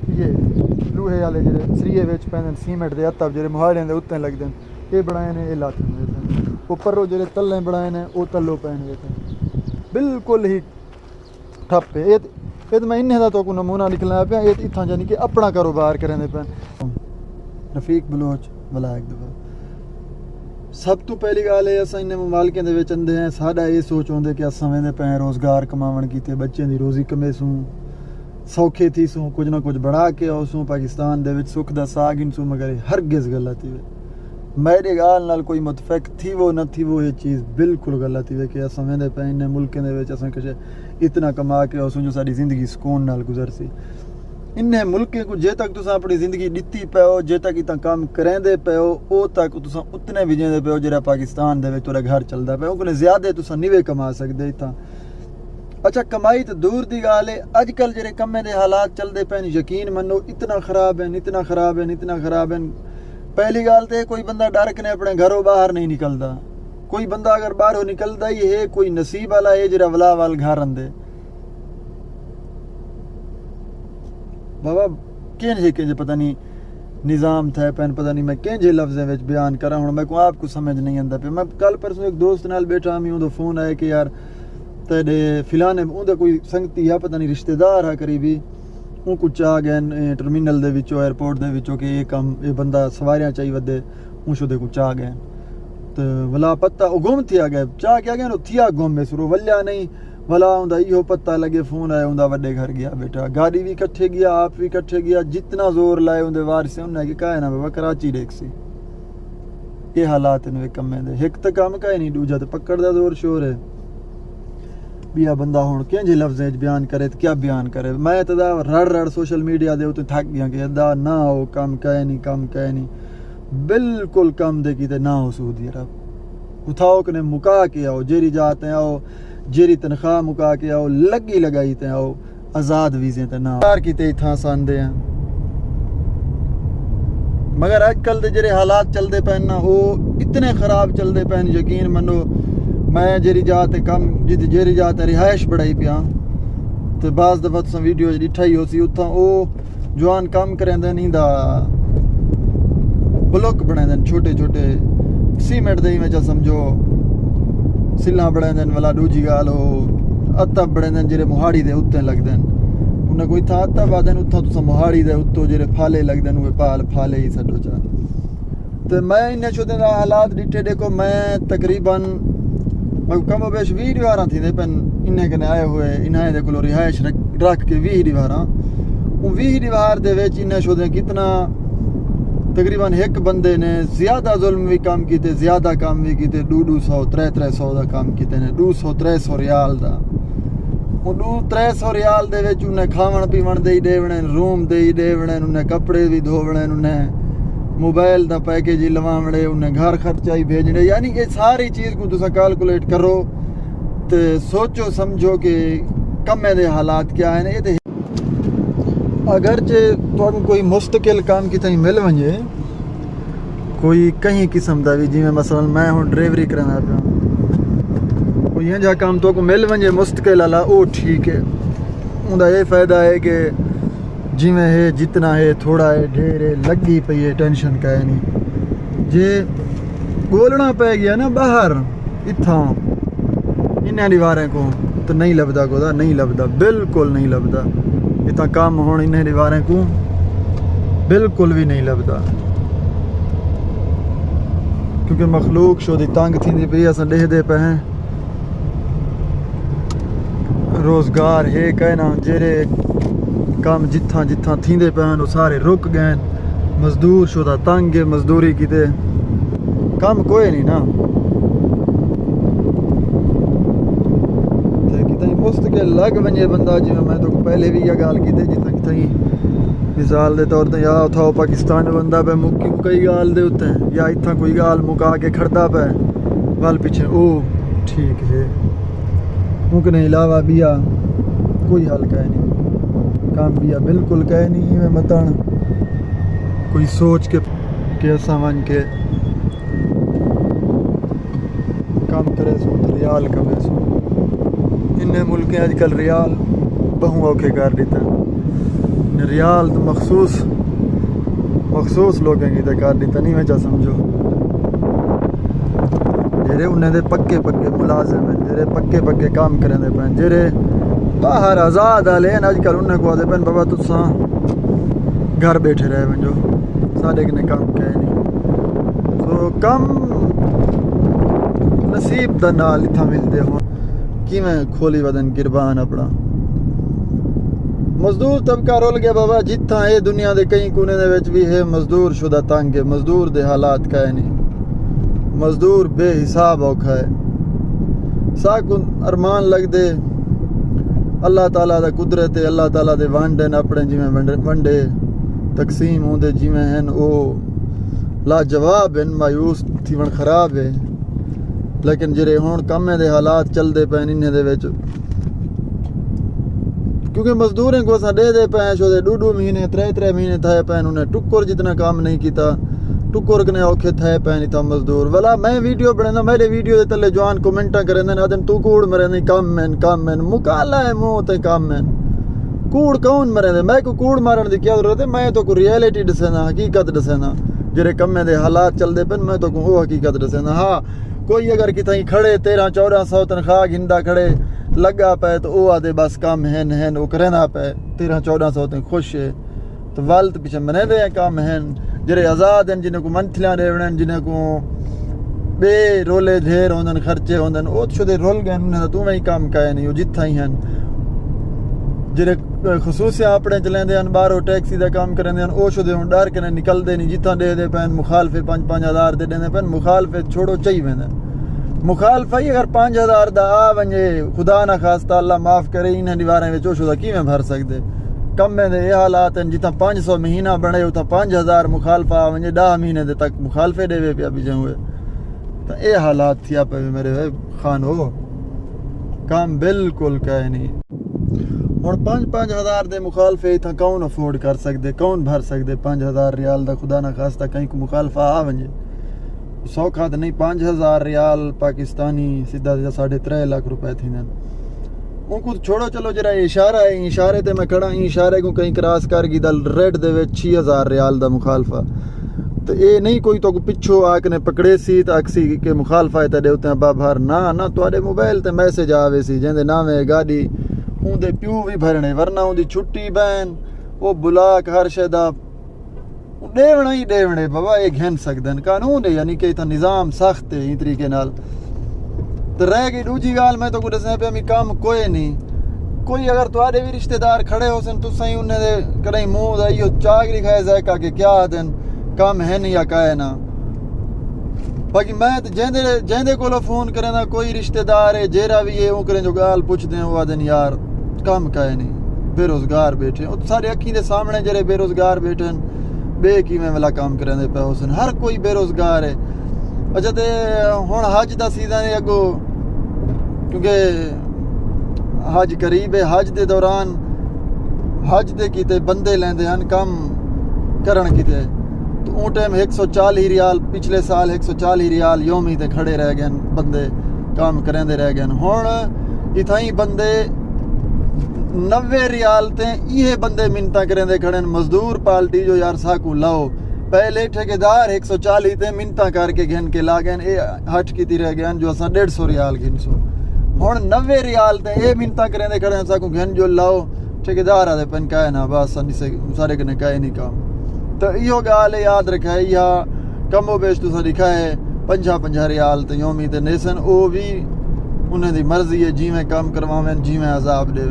ये लोहे वाले जेह्ड़े सरिये विच पैंदे न सीमेंट दे हत्थ जेह्ड़े मोहाड़ियां दे उत्ते लगदे न एह् बनाए ने एह् लाते ने उप्पर जेह्ड़े तल्ले बनाए ने ओह् तल्लो पैन बिल्कुल ही ठप्प है ये तो मैं इन्हें दा तो नमूना निकलना पे ये इत्थां जानी कि अपना कारोबार करें दे पैन रफीक बलोच वाला एक दफा सब तो पहली गल है असां इन्हें मुमालकें दे विच अंदे हैं साडा ये सोच होंदे कि असां वेंदे पे रोज़गार कमावण कीते बच्चें दी रोज़ी कमेसूं सौखे थी सूं कुछ ना कुछ बना के आऊसूं पाकिस्तान दे विच सुख दा साग इंसूं मगर हरगिज़ गलत ही मेरे गाल नाल कोई मुतफिक थी वो न थी वो ये चीज़ बिल्कुल गलत ही कि असां वेंदे पे इन्हें मुल्कें दे विच असां किश इतना कमा के आऊसूं जो साडी ज़िंदगी सुकून नाल गुजरसी इन्हें मुल्कें को जे तक तुसां अपनी ज़िंदगी दित्ती पे हो जे तक इतना काम करेंदे पे हो ओ तक तुसां उतने विजेंदे पे हो जेह्ड़ा पाकिस्तान दे विच तुहाडा घर चलदा पे उन्हें ज़्यादा तुसां निवे कमा सकदे इत्थां अच्छा कमाई तो दूर की गाल है अजकल जेह्ड़े कम्मे दे हालात चलते पे यकीन मनो इतना खराब है इतना खराब है इतना खराब है पहली गाल तो कोई बंदा डर के अपने घरों बाहर नहीं निकलता कोई बंदा अगर बाहरों निकलता ही है कोई नसीब वाला है जरा वला वाल घर आंदे बाबा केंजे पता नहीं निज़ाम था पैन पता नहीं मैं केंजे लफ्ज़ें में बयान करा हूँ मैं को आपको समझ नहीं आता पे मैं कल परसों एक दोस्त नाल बैठा मैं उदो फोन आया कि यार तेरे फिलाने उनका कोई संगती है पता नहीं रिश्तेदार है करीबी वो कुछ आ गए टर्मिनल दे विचों एयरपोर्ट दे विचों कि ये काम ये बंदा सवारियां चाहिए वदे उस दे कुछ आ गए तो वला पत्ता वो गुम थी आ गए चाह क्या गए थिया गुम में शुरू वल्या नहीं वला उनका इहो पत्ता लगे फोन आया उनका वड्डे घर गया बेटा गाड़ी भी कट्ठे गया आप भी कट्ठे गया जितना जोर लाए उनके वार से उन्हें कि कहे ना बाबा कराची डेक सी ये हालात इन कम्मे दे एक तो काम कहे नहीं दूजा तो पकड़ दा जोर शोर है बिया बंदा हुण केंजे लफ्ज़ें बयान करे तो क्या बयान करे मैं तो रड़ सोशल मीडिया दे उत्ते थक गया कि अदा ना हो कम कहे नहीं बिल्कुल कम दे की ना हो सूदी रब उठाओ कने मुका के आओ जेरी जाते आओ जेरी तनख्वाह मुका के आओ लगी लगाई ते आओ आज़ाद वीज़े ते ना यार किते इत्थां सांदे हैं मगर अजकल दे जेरे हालात चलते पैन ना वो इतने खराब चलते पैन यकीन मनो मैं जेरी जाते कम जित जेरी जाते रिहाइश बढ़ाई पिया तो बाज़ दफ़ा तुसां वीडियो डिठा ही होसी उत्थां ओ जवान कम करेंदे नहीं दा ब्लॉक बनाए छोटे छोटे सीमेंट दे में समझो सिल्ला बनाए वाला दूजी गाल हो अत्तब बनाए जेरे मोहाड़ी दे उत्ते लगदे उन्हें कोई था अत्तब आदे उत्थां तुसां मोहाड़ी दे उत्तों जेरे फाले लगदे उहे पाल फाले ही सडो चा तो मैं इन्हें छोटे हालात डिठे देखो मैं तकरीबन कम बेश 20 दीवार थी पेन इन्हें कने आए हुए इन्हें दे कोलों रिहाइश रख के 20 दीवार 20 दीवार दे विच इन्हें छोड़े कितना तकरीबन एक बंदे ने ज़्यादा जुल्म भी काम किए ज़्यादा काम भी किए 200 300 का काम किए ने 200-300 रियाल का 200-300 रियाल दे विच उन्हें खावन पीवन दे ही देवने रूम दे ही देवने उन्हें कपड़े भी धोवने उन्हें मोबाइल का पैकेज ही लवावणे उन्हें घर खर्चा ही भेजने यानी ये सारी चीज़ को तुसा कैलकुलेट करो तो सोचो समझो कि कम्मे दे हालात क्या है ये अगर जे तुहानू कोई मुस्तकिल काम कितनी मिल वजे कोई कहीं किस्म का भी जिमें मसलन मैं हूँ ड्राइवरी कराना पिया कोई इंजा काम तो मिल वजे मुस्तकिल वाला वो ठीक है उनका ये फ़ायदा है कि जिमें है जितना है थोड़ा है ढेर है लगी पई है टेंशन का है नहीं जे गोलना पै गया ना बाहर इत्थां इन्हें दीवारें को तो नहीं लभदा गोदा नहीं लभदा बिल्कुल नहीं लभदा इतना काम होने इन्हें दीवारें को बिल्कुल भी नहीं लभदा क्योंकि मखलूक शोदी तंग थी पई असां ॾेहदे पे हैं रोज़गार है कहना जेरे काम जिथा जिथा थींदे पे वो सारे रुक गए मजदूर शुदा तंग है मजदूरी किते काम कोई नहीं ना कितनी मुश्किल लग वजे बंदा जिवें मैं तो पहले भी यह गाल की जितना कितनी मिसाल के तौर पर या उठाओ पाकिस्तान बंदा पे मुक्की मुकई गाल दे उत्ते या इतना कोई गाल मुका के खड़दा पे वाल पीछे ओ ठीक है मुकने अलावा बिया कोई हल कह नहीं काम बिया बिल्कुल कह नहीं मैं मतन कोई सोच के असां वन के काम करे सो रियाल कमे सो इन्हें मुल्कें अजकल रियाल बहु औखे कर दिता रियाल तो मखसूस लोगों की तो कर दी तनी में चा समझो जेरे उन्हें दे पक्के मुलाजिम हैं जेरे पक्के काम करेंदे पैन जेरे बाहर आज़ाद आ लेन अजकल उन्हें को आदे पैन बाबा तुसा घर बैठे रहे वंजो साढ़े कने काम कहे नहीं तो कम नसीब दा नाल इत्था मिलदे हो कि मैं खोली वदन किरबान अपना मजदूर तबका रोल गया बाबा जिथा है दुनिया दे कई कोने दे विच भी है मजदूर शुदा तंग है मजदूर दे हालात कहे नहीं मजदूर बेहिसाब औखा है साकु अरमान लग दे अल्लाह ताला दा कुदरत है अल्लाह ताला दे वांडे न अपने जिवें वंडे तकसीम होंदे जिवें हैं ओ लाजवाब हैं मायूस थीवण खराब है लेकिन जेरे हुण कम्मे दे हालात चलदे पैन इन्ने दे विच क्योंकि मजदूरें को असां दे पैं छो दे 2 महीने 3 महीने थाए पैन उन्हें टुक्कर जितना काम नहीं कीता टुक्कर कने औखे थाए पैन इता मजदूर वाला मैं वीडियो बनांदा मेरे वीडियो दे तले जवान कमेंटा करेंदे आदन तू कूड़ मरे नहीं काम मैन मुकाला है मुंह ते काम मैन कूड़ कौन मरे मैं को कूड़ मारन दी क्या जरूरत है मैं तो को रियलिटी दसेना हकीकत दसेना जेरे कम्मे दे हालात चलदे पैन मैं तो को वो हकीकत दसेना हाँ कोई अगर कितई खड़े 13-1400 तनख्वाह गिंदा खड़े लगा पे तो वो आदे बस काम है वो करेना पे 13-1400 तक खुश है तो वाल तो पीछे मने दे काम है जेरे आज़ाद हैं जिन्हें को मंथलियां देवण जिन्हें को बे रोले ढेर होंदन खर्चे होंदन ओ छुदे रोल गए उन्हें तू में काम काए नहीं जिथा ही हैं जेरे खसूसिया अपने चलेंदे हैं बाहरों टैक्सी दा काम करेंदे हैं ओ छुदे हुण डर के निकलदे नहीं जिथा दे पैन मुखालफे 5-5 हज़ार दे देंदे पैन मुखालफे छोड़ो चाहिए वेंदे मुखालफा ही अगर 5,000 दा आ वंजे खुदा ना खास्ता अल्लाह माफ़ करे इन्हें दीवारें में चोशो दा किवें भर सकदे कम में दे ये हालात हैं जितना 500 महीना बने उतना 5,000 मुखालफा वंजे 10 महीने दे तक मुखालफे देवे पिया बीजे हुए तो ये हालात थी आप मेरे खान हो काम बिल्कुल कहे नहीं हुण 5-5 हज़ार दे मुखालफे इतना कौन अफोर्ड कर सकदे कौन भर सकदे 5,000 रियाल दा खुदा ना खास्ता कहीं को मुखालफा आ वंजे सौखा तो नहीं 5,000 रियाल पाकिस्तानी सीधा 3.5 लाख रुपए थी उनको छोड़ो चलो जरा इशारा है इशारे ते मैं खड़ा इशारे को कहीं क्रॉस कर गई दल रेड दे 6,000 रियाल दा मुखालफा तो ये नहीं कोई तो पिछो आकने पकड़े सी तो अक्सी के मुखालफा है ते उते बाहर ना तुहाडे मोबाइल ते मैसेज आवे सी जेंदे नामे गाड़ी उंदे प्यू भी भरने वरना उंदी छुट्टी बैन वो बुलाक हर शदा देवना ही देवने बाबा ये घन सकदन कानून है यानी कि इतना निज़ाम सख्त है इस तरीके नाल तो रह गई दूजी गाल मैं तो को दसने पे काम कोई नहीं कोई अगर तुहाडे भी रिश्तेदार खड़े हो सन तुसां ही उन्हें दे कहीं मुंह दा इहो चागरी खाए जायका के क्या आदन काम है नहीं या काए ना बाकी मैं तो जेंदे कोलो फोन करे ना कोई रिश्तेदार है जेरा भी है वो करें जो गाल पूछते हैं वो आदन यार काम काए नहीं बेरोजगार बैठे वो सारे अखी दे सामने जेरे बेरोजगार बैठे बे किवें वाला काम करेंदे पे हुसन हर कोई बेरोजगार है अच्छा ते हुण हज दा सीजन है अगो क्योंकि हज करीब है हज दे दौरान हज दे किते बंदे लेंदे हन काम करन किते तो उस टाइम 140 रियाल पिछले साल 140 रियाल योमी ते खड़े रह गए बंदे काम करेंदे रह गए हुण इथाई बंदे 90 रियाल ते ये बंदे मिन्नतां करेंदे खड़े मजदूर पार्टी जो यार साकू लाओ पहले ठेकेदार 140 ते मिन्नतां करके घिन के ला गए ये हट की रह गए जो असां 150 रियाल गिनसो हुण 90 रियाल ते ये मिन्नतां करेंदे खड़े साकू घिन जो लाओ ठेकेदार आदे पन काए ना बस सारे कने काए नहीं काम तो इहो गाल याद रखे या कमो बेश तुसां दिखाए 50 रियाल ते योमी ते नेसन ओ भी उन्हें दी मर्जी है जिवें काम करवावें जिवें अजाब दे